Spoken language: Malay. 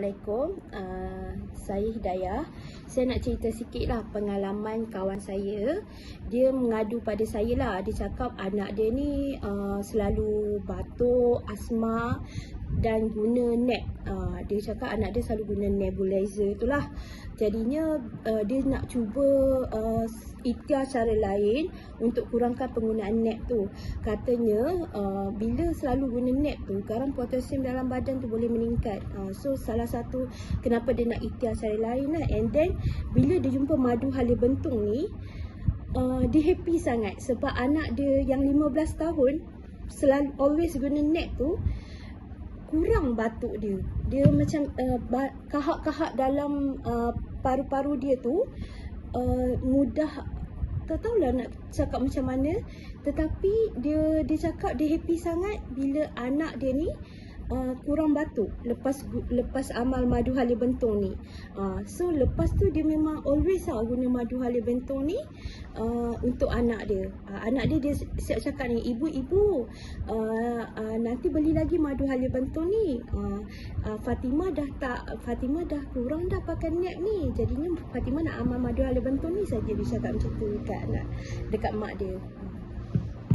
Assalamualaikum, saya Hidayah. Saya nak cerita sikit lah pengalaman kawan saya. Dia mengadu pada saya lah. Dia cakap anak dia ni selalu batuk, asma dan guna nap. Dia cakap anak dia selalu guna nebulizer itulah. Jadinya dia nak cuba ikhtiar cara lain untuk kurangkan penggunaan nap tu. Katanya bila selalu guna nap tu, garam potasium dalam badan tu boleh meningkat. So salah satu kenapa dia nak ikhtiar cara lain lah. And then bila dia jumpa madu halia bentung ni, dia happy sangat sebab anak dia yang 15 tahun selalu always guna nap tu, kurang batuk dia. Dia macam kahak-kahak dalam paru-paru dia tu mudah, tak tahulah nak cakap macam mana, tetapi dia cakap dia happy sangat bila anak dia ni kurang batuk lepas amal madu halia bentung ni. So lepas tu dia memang always guna madu halia bentung ni untuk anak dia. Anak dia siap cakap ni, ibu nanti beli lagi madu halia bentung ni. Fatimah dah kurang dah pakai nap ni. Jadinya Fatimah nak amal madu halia bentung ni saja. Dia cakap macam tu dekat mak dia.